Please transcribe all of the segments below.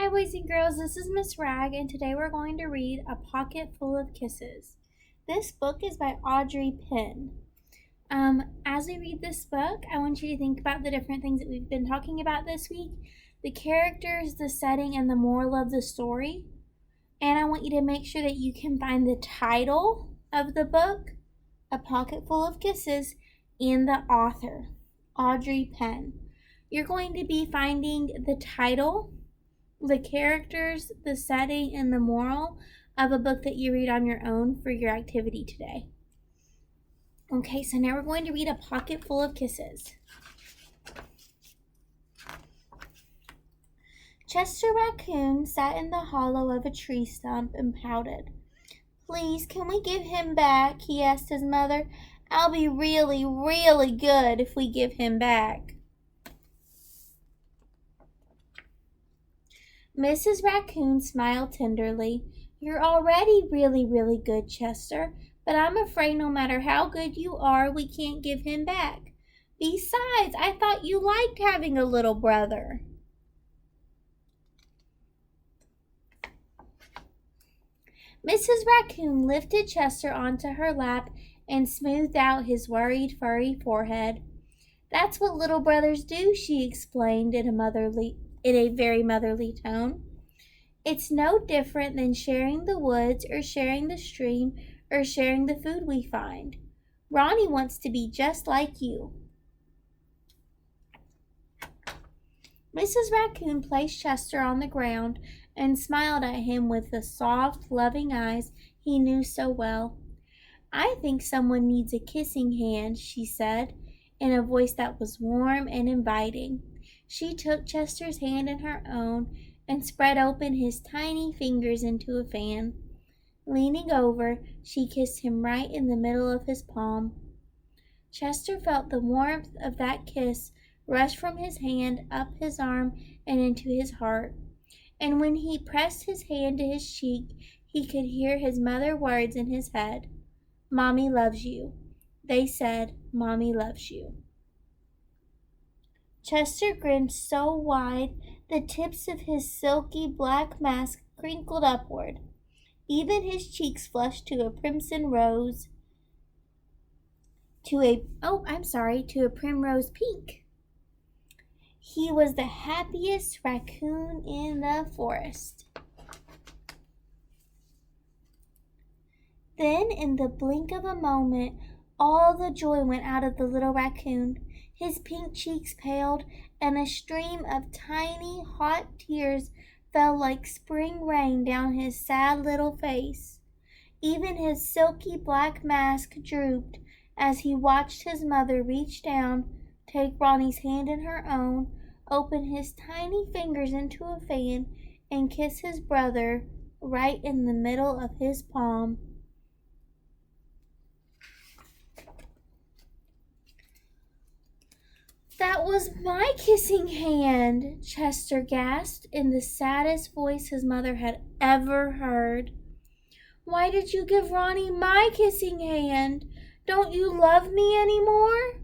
Hi, boys and girls. This is Miss Rag, and today we're going to read A Pocket Full of Kisses. This book is by Audrey Penn. As we read this book, I want you to think about the different things that we've been talking about this week, the characters, the setting, and the moral of the story. And I want you to make sure that you can find the title of the book, A Pocket Full of Kisses, and the author, Audrey Penn. You're going to be finding the title, the characters, the setting, and the moral of a book that you read on your own for your activity today. Okay, so now we're going to read A Pocket Full of Kisses. Chester Raccoon sat in the hollow of a tree stump and pouted. "Please, can we give him back?" he asked his mother. "I'll be really, really good if we give him back." Mrs. Raccoon smiled tenderly. "You're already really, really good, Chester, but I'm afraid no matter how good you are, we can't give him back. Besides, I thought you liked having a little brother." Mrs. Raccoon lifted Chester onto her lap and smoothed out his worried, furry forehead. "That's what little brothers do," she explained in a very motherly tone. "It's no different than sharing the woods or sharing the stream or sharing the food we find. Ronnie wants to be just like you." Mrs. Raccoon placed Chester on the ground and smiled at him with the soft, loving eyes he knew so well. "I think someone needs a kissing hand," she said, in a voice that was warm and inviting. She took Chester's hand in her own and spread open his tiny fingers into a fan. Leaning over, she kissed him right in the middle of his palm. Chester felt the warmth of that kiss rush from his hand up his arm and into his heart. And when he pressed his hand to his cheek, he could hear his mother's words in his head. "Mommy loves you." They said, "Mommy loves you." Chester grinned so wide, the tips of his silky black mask crinkled upward. Even his cheeks flushed to a primrose pink. He was the happiest raccoon in the forest. Then, in the blink of a moment, all the joy went out of the little raccoon. His pink cheeks paled, and a stream of tiny, hot tears fell like spring rain down his sad little face. Even his silky black mask drooped as he watched his mother reach down, take Ronnie's hand in her own, open his tiny fingers into a fan, and kiss his brother right in the middle of his palm. "That was my kissing hand," Chester gasped in the saddest voice his mother had ever heard. "Why did you give Ronnie my kissing hand? Don't you love me anymore?"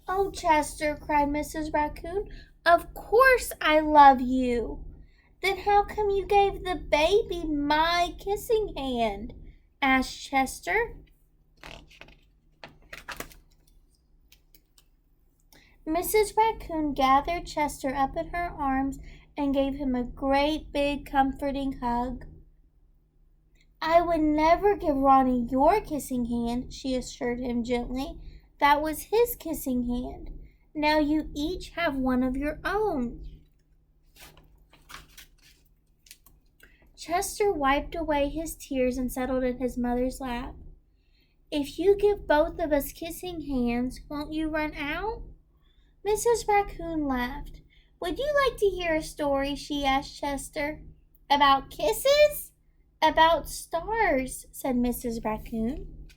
"Oh, Chester," cried Mrs. Raccoon, "of course I love you." "Then how come you gave the baby my kissing hand?" asked Chester. Mrs. Raccoon gathered Chester up in her arms and gave him a great big comforting hug. "I would never give Ronnie your kissing hand," she assured him gently. "That was his kissing hand. Now you each have one of your own." Chester wiped away his tears and settled in his mother's lap. "If you give both of us kissing hands, won't you run out?" Mrs. Raccoon laughed. "Would you like to hear a story?" she asked Chester. "About kisses?" "About stars," said Mrs. Raccoon.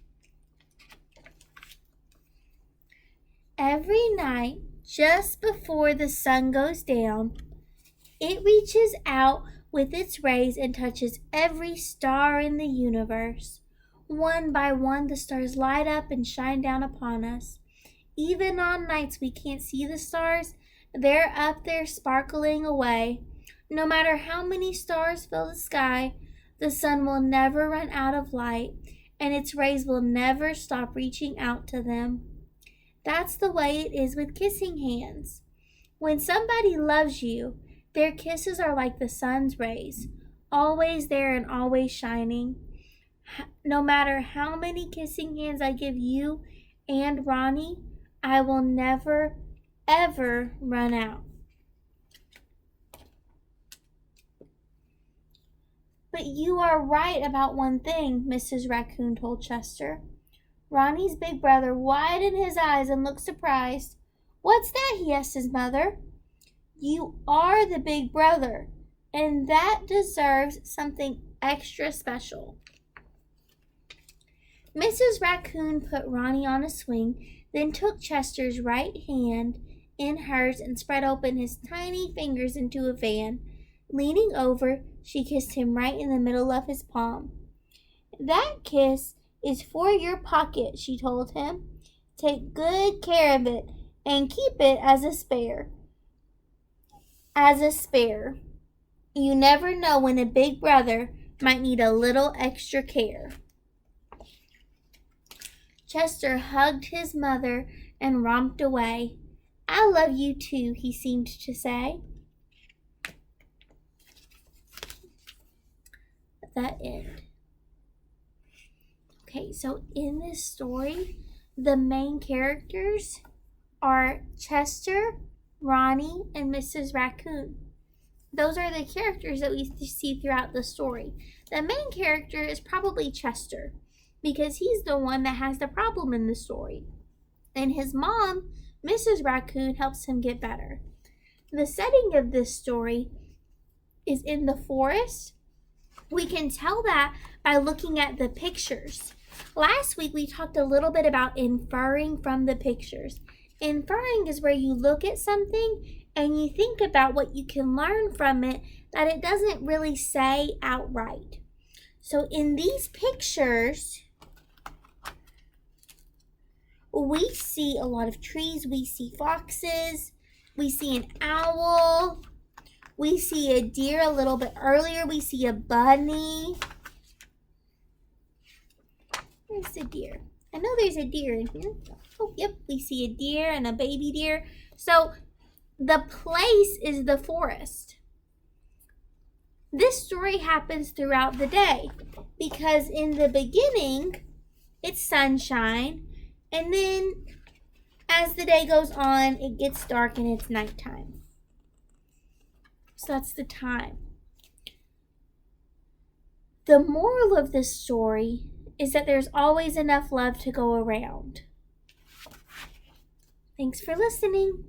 "Every night, just before the sun goes down, it reaches out with its rays and touches every star in the universe. One by one, the stars light up and shine down upon us. Even on nights we can't see the stars, they're up there sparkling away. No matter how many stars fill the sky, the sun will never run out of light, and its rays will never stop reaching out to them. That's the way it is with kissing hands. When somebody loves you, their kisses are like the sun's rays, always there and always shining. No matter how many kissing hands I give you and Ronnie, I will never, ever run out. But you are right about one thing, Mrs. Raccoon told Chester. Ronnie's big brother widened his eyes and looked surprised. What's that? He asked his mother. You are the big brother, and that deserves something extra special. Mrs. Raccoon put Ronnie on a swing, then took Chester's right hand in hers and spread open his tiny fingers into a fan. Leaning over, she kissed him right in the middle of his palm. That kiss is for your pocket, she told him. Take good care of it and keep it as a spare. You never know when a big brother might need a little extra care. Chester hugged his mother and romped away. I love you too, he seemed to say. That end. Okay, so in this story, the main characters are Chester, Ronnie, and Mrs. Raccoon. Those are the characters that we see throughout the story. The main character is probably Chester, because he's the one that has the problem in the story. And his mom, Mrs. Raccoon, helps him get better. The setting of this story is in the forest. We can tell that by looking at the pictures. Last week we talked a little bit about inferring from the pictures. Inferring is where you look at something and you think about what you can learn from it that it doesn't really say outright. So in these pictures, we see a lot of trees, we see foxes, we see an owl, we see a deer a little bit earlier, we see a bunny. Where's the deer? I know there's a deer in here. Oh, yep, we see a deer and a baby deer. So the place is the forest. This story happens throughout the day because in the beginning, it's sunshine. And then as the day goes on, it gets dark and it's nighttime. So that's the time. The moral of this story is that there's always enough love to go around. Thanks for listening.